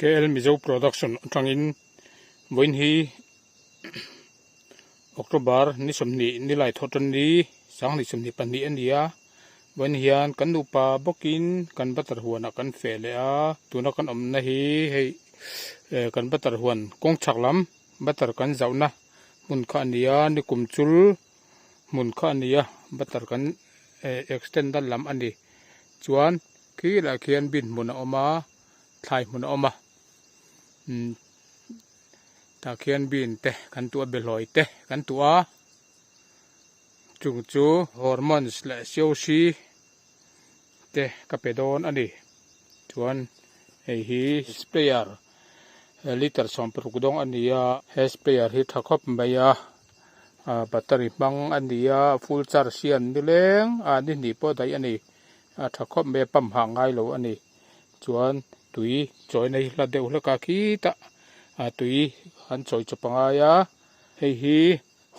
KL Mizo Production tangin voin hi October ni somni ni lai thoton ni sang ni somni pani ania voin hian kan upa bokin kan batar huana kan fele a tuna kan omna hi hei kan batar huan kong chaklam batar kan zauna mun kha ania ni kumchul mun kha ania batar kan extend dan lam ani chuan khi la khian bin mun oma thai mun oma ta khian bin te kan tua beloi te kan tua chung chu hormones la siosi te kapedon ani chuan hei hi sprayer liter som prukdong ania he sprayer hi thakop maya battery bang ania full charge sian dileng ani ni po dai ani thakop me pam hangai lo ani chuan tui choi nei la deuh la ka khi ta tui han choi chapanga ya hei hi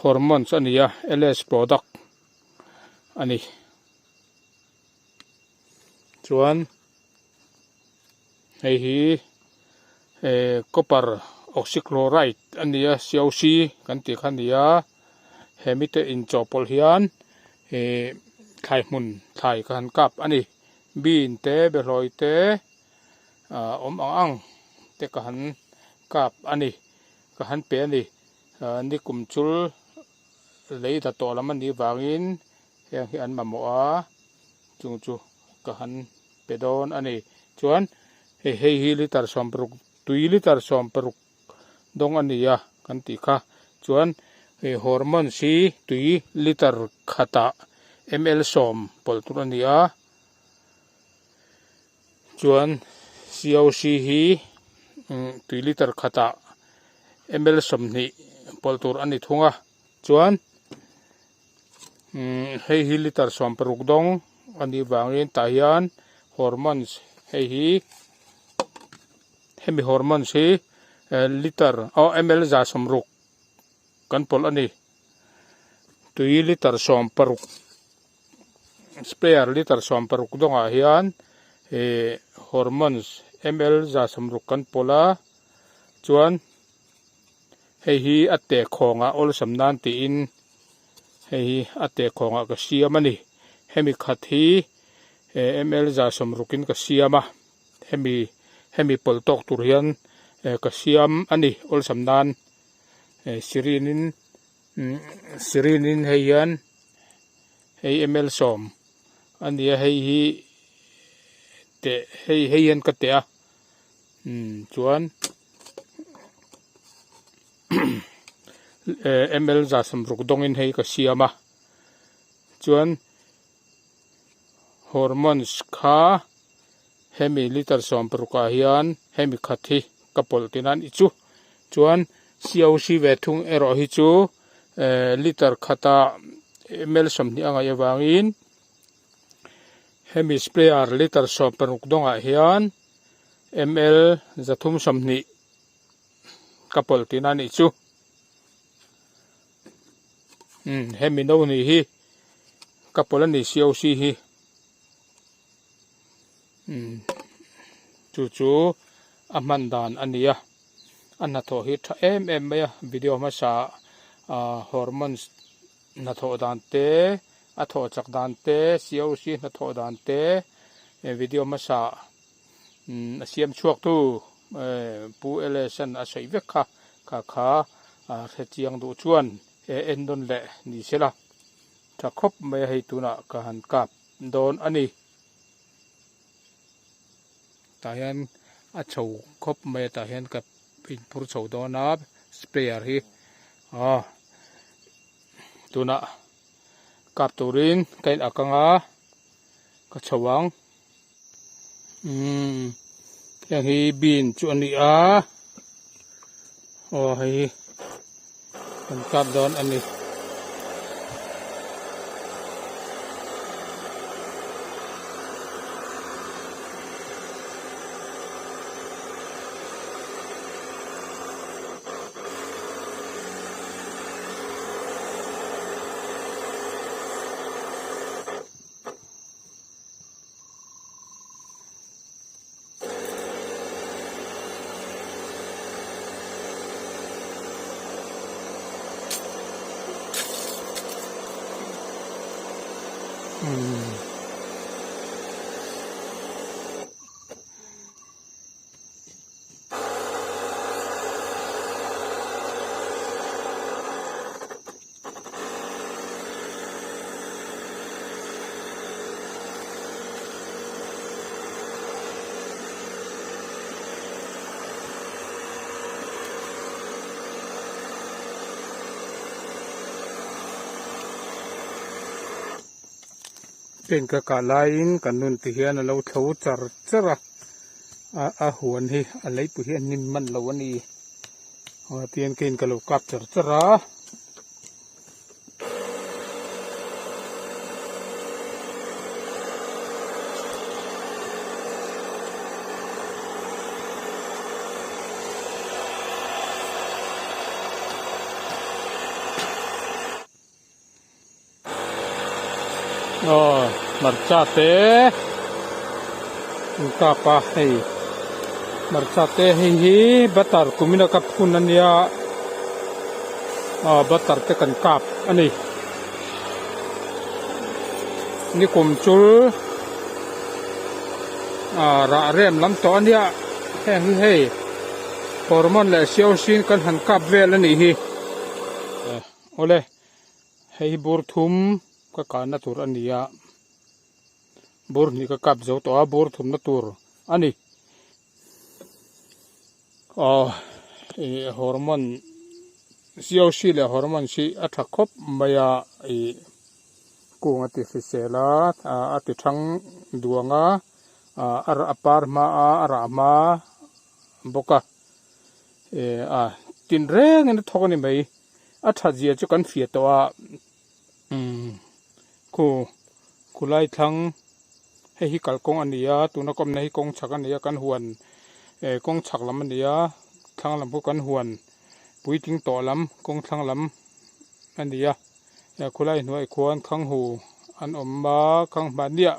hormones ania LS product ani chuan hei hi copper oxychloride ania COC kan ti khania hemite in chopol hian thai mun thai kan kap ani bin te beloi te om ang te kan kap ani kan pe ani ni kumchul leida to laman ni wangin yang hi an mamo a chung chu kan pedon ani chuan hei hi liter sompruk 2 liter sompruk dong ania kan ti kha chuan hormone si 2 liter khata ml som poltur ania chuan COC hi 2 liter khata ml som ni poltur ani thunga chuan hei hi liter som peruk dong ani wangin ta hian hormones hei hi hemi hormones hi liter ml za somruk kan pol ani 2 liter som peruk sprayer liter som peruk donga hian hormones ml za somruk kan pola chuan hei hi ate khonga ol samnan ti in hei ate khonga ka siamani hemi khat hi ml za somrukin ka siama hemi poltok tur hian ka siam ani ol samnan sirinin hei hian hei ml som ania hei hi te hei hian ka te a chuan ml za samruk dongin hei ka siama chuan hormones kha hemi liter som pruka hian hemi khathi kapol tinan ichu chuan COC ve thung ero hi chu liter khata ml som ni anga yawangin hemi sprayer liter som pruk donga hian ml zathum som ni kapol tinan ichu hemi no ni hi kapol ani COC hi chu amandan ania anna tho hi tha em maya video ma sa hormones na tho dan te a tho chak dan te COC na tho dan te video ma sa siam chuak tu pu election a sei vek kha khe chiang du chuan endon le ni sela thakop mai hei tuna ka han kap don ani ta hian a chho khop mai ta hian ka pin phur chho dona sprayer hi tuna kap turin kain akanga ka chawang yang hi bin chu ani a hei kan kap don ani เป็นกะกะลายกันนุนที่เฮียนเราเท่าจรจระหัวนี่อะไรปุเฮียนนิมมันเราวันนี้เตียนกินกะลูกกับจรจระmarcate kapa hei marcate hi batar kumina kap kunania batar te kan kap ani ni kum chul ra rem lam to ania hei hormone le siau sin kan han kap vel ani hi ole hei bur thum ka kana tur ania bur ni ka kap zo to bur thum na tur ani hormone siau si le hormone si atha khop maya kunga ti fisela ati thang duanga ar apar ma ara ma boka tin reng en thokani mai atha jia chu kan fia to kulai thang hei kalkong ania tuna kom nei kong chak ania kan huan kong chak lam ania thang lam pu kan huan puiting to lam kong thang lam ania ya kulai noi khuan khang hu an omma khang mania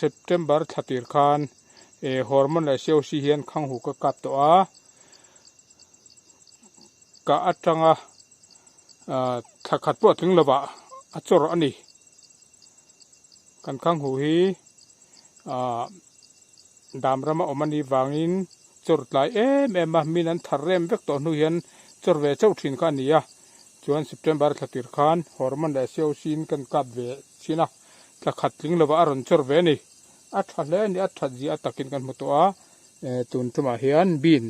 September thatir khan hormone la siau si hian khang hu ka kap to ka atanga thakhat po thing lova achor ani kan khang hu hi damrama omani wangin chortlai em minan tharrem vek to nu hian chorve chau thin kha nia chuan September thatir khan hormone la siau sin kan kap ve china thakhat tling lova aron chorve ni athale ni athaji atakin kan muto tun tuma hian bin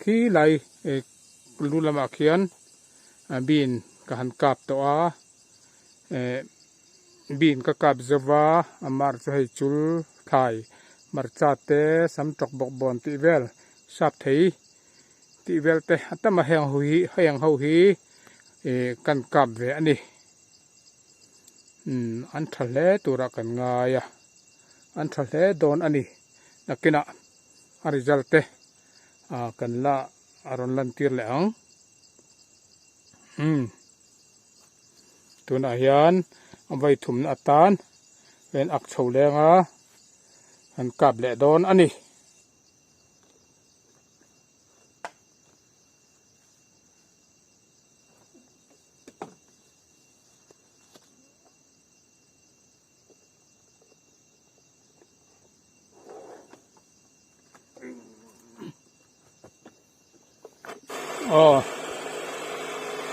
khi lai lulama khian bin ka han kap to bin ka kap zawa amar chai chul thai marchate sam tok bok bon ti vel sap thei ti vel te atama heng ho hi kan kap ve ani an thale tura kan nga ya an thale don ani nakina a result te kan la aron lan tir le ang tuna hian vai thum na atan ven ak chho lenga an kap le don ani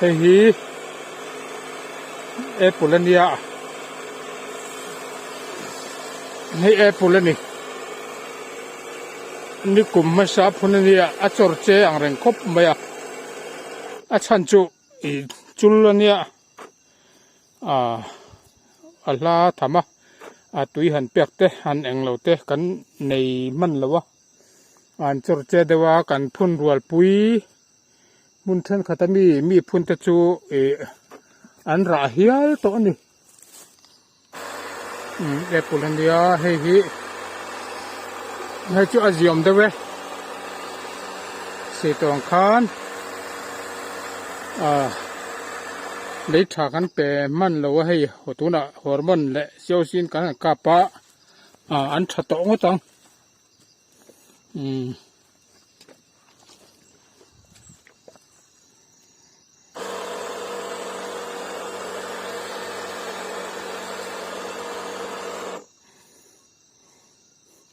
hi apple ania hei apple ani ni kum ma sa phun ania a chor che ang reng khop maya a chan chu chul ania ala thama tui han pek te han eng lo te kan nei man lawa an chor che dewa kan phun rual pui mun than khatami mi phun te chu an ra hial to ani apple ania hei chu aziom dewe se tong khan lấy thà kan pe man lo hei hotuna hormone le siau sin kan ka pa an tha to ngotang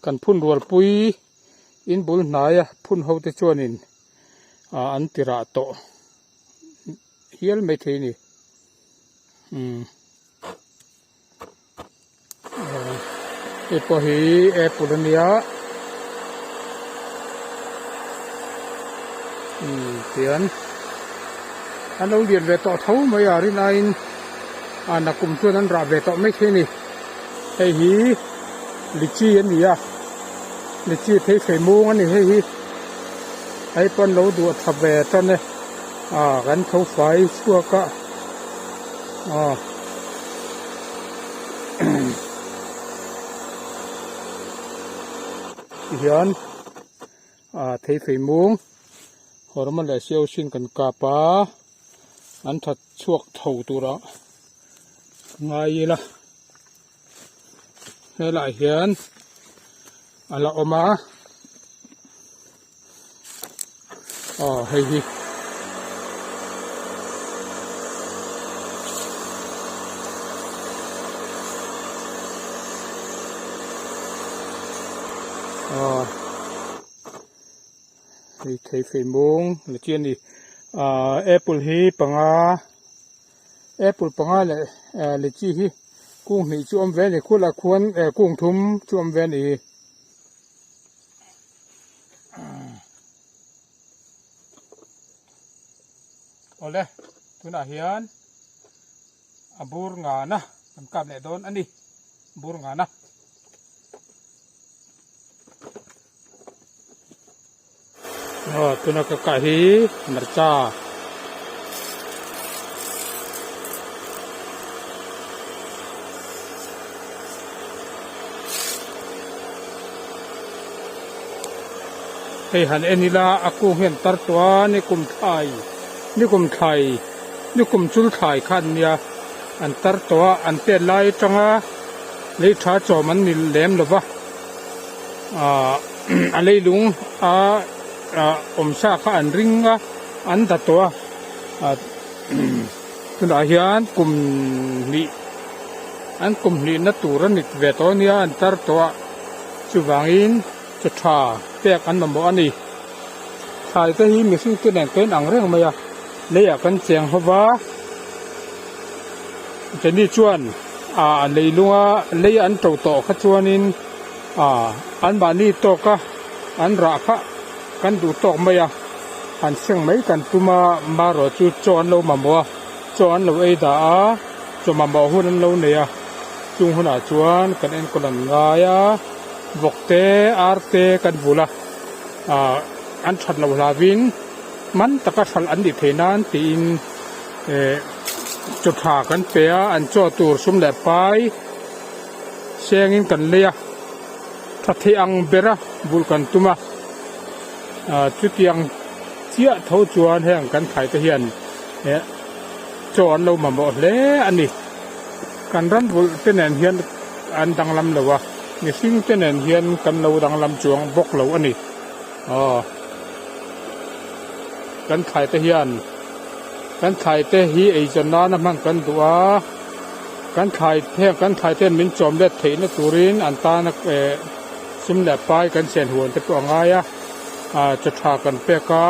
kan phun rual pui in bul hnaya phun ho te chuanin an tira to hial mai thei ni e po hi e pulania tian an ông điện về tọ thấu mấy à rin anh là cùng chuan an ra về tọ mấy thế này hay hí lịch chi anh gì à lịch chi thấy phải mua anh này hay hí hay con lâu đuổi thập về cho này gắn thấu phải xua cả hiện thấy phải mua hồi mà lại siêu xin cần cà anh thật chuộc thầu tu đó ngay là hay lại hiện là oma hay gì thì thấy phải muốn là chuyện gì apple hi apple panga là chi hi cung này chuom ven này là khuôn cung thum chuom ven này ole tuna hian abur nga na kan kap ne don ani bur nga na tuna ka hi marcha hey han enila aku hen tar twa ni kum thai ni kum chul thai khan nia an tar twa an te lai tanga le tha cho man ni lem lo ba a le lung sa kha an ringa an ta twa tuna hian kum ni na turan ni ve to nia an tar twa chuwangin chu tha pek an mambo ani thai te hi mi sing te nen ken ang reng maya le ya kan cheng hova cheni chuan leilunga le an to to kha chuanin an ba ni to ka an ra kha kan du tok maya an seng mai kan tuma ma ro chu chon lo mambo chon lo ei da cho mambo hun lo ne ya chung huna chuan kan en kolan nga ya vokte arte kan bula an that lo lavin man taka thal an di thenan tin chu tha kan pe an cho tur sum le pai sengin kan leya thathi ang bera bul kan tuma chu tiang chia tho chuan heng kan thai te hian cho an lo mambo le ani kan ran bul te nen hian an dang lam lo wa ni sing te nen hian kan lo dang lam chuang bok lo ani kan thai te hian kan thai te hi ei jana na mang kan duwa kan thai te min chom le theina turin an ta na sim le pai kan sen huan te ko anga ya cha tha kan pe ka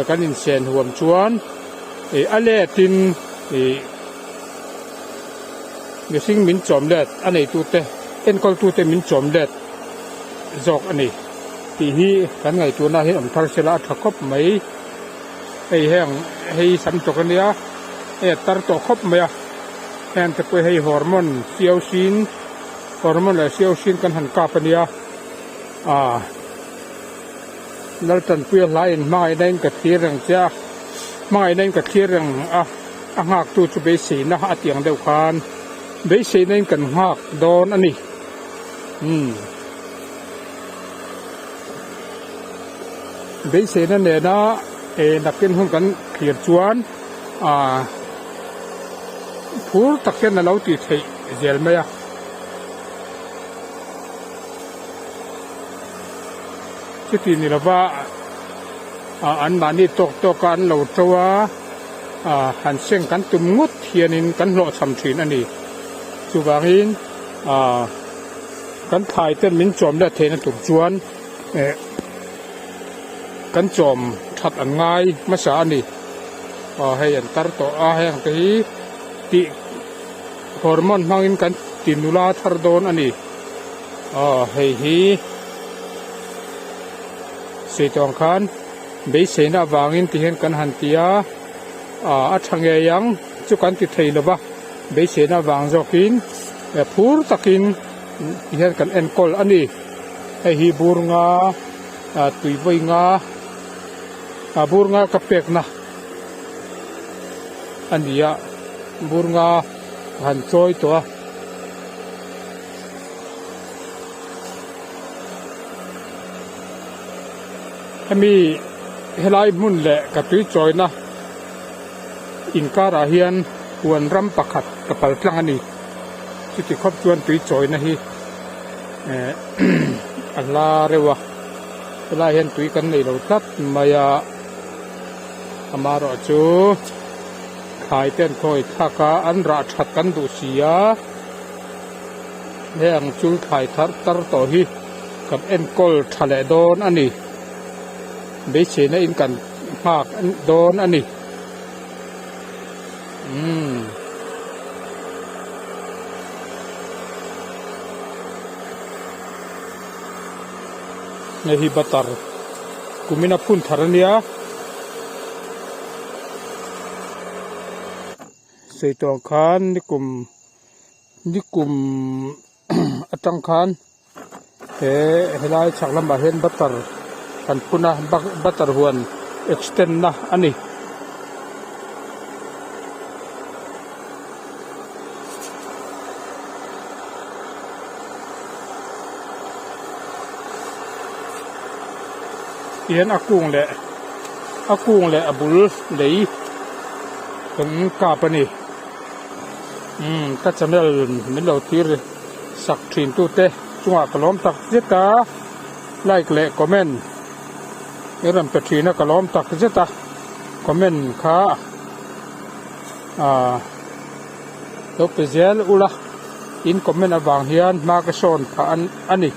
kan in sen huam chuan ale tin ni sing min chom le anei tu te en kol tu te min chom le jok ani ti hi kan ngai tu na hi am thar sela thakop mai hei sam to kan ya tar to khop mai hen te pe hei hormone la siau sin kan han ka pania nal tan pi lain mai dain ka thirang cha mai dain ka thirang ngak tu chu be si na atiang deuh khan be si dain kan ngak don ani be si na ne na nakin hun kan khir chuan phur takken na lo ti thei zel maya chiti ni lawa an mani tok kan lo tawa han seng kan tum ngut hianin kan lo cham thin ani chuwangin kan thai ten min chom le the na tur chuan kan chom that an ngai ma sa ani hay an tar to hay ang hi ti hormone mangin kan tinula thar don ani hay hi se tong khan be se na wangin ti hen kan han tia a thange yang chu kan ti thei lova be se na wang zokin phur takin ti hen kan enkol ani hay hi bur nga tui voi nga bur nga kapek na ania bur nga han choi to ami helai mun le ka tui choi na in kara hian huan ram pakhat kapal tlang ani chuti khop chuan tui choi na hi alla rewa helai hian tui kan nei lo tat maya amaro chu khai ten khoi thaka an ra that kan du sia he ang chu khai thar tar to hi kan enkol thale don ani be che na in kan hak don ani nei hi batar kumina phun tharania seitong khan nikum atang khan helai chaklam ba hen batar kan puna batar huan extend na ani ian akung le abul lei kan ka pani ka channel min lo tir sak thin tu te chunga kalom tak jeta like le comment eram petrina kalom tak jeta comment kha to pezel ula in comment awang hian ma ka son pha ani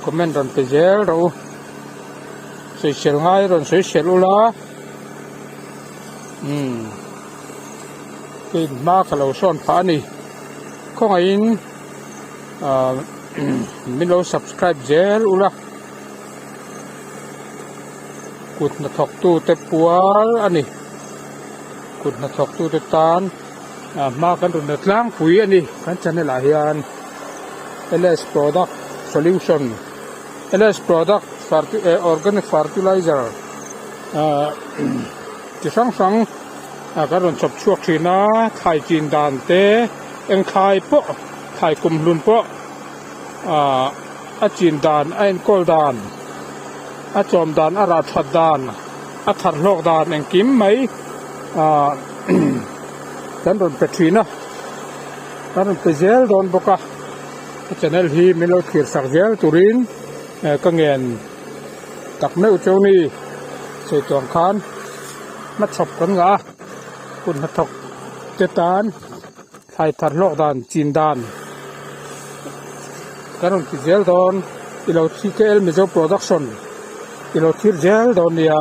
comment ran pezel ro social ngai ron social ula cái ma cái lẩu son phá này không ai in mình lâu subscribe dễ ula cụt na thọc tu te pual ani cụt na thọc tu te tan ma kan run na tlang pui ani kan channel a hian LS product solution LS product organic fertilizer chỉ sang cái run chop chuộc thì nó khai chín đàn té em khai po khai cùng luôn po chín đàn anh col đàn chom đàn ra thật đàn thật lộc đàn em kiếm mấy cái run petrina cái run pezel don boka channel hi mình lo khir sak zel turin ka ngen tak meu choni sei tong khan mắt chop kan nga kun na thok te tan khai thar lok dan chin dan karon ki zel don ilo TKL Mizo production ilo thir zel don ya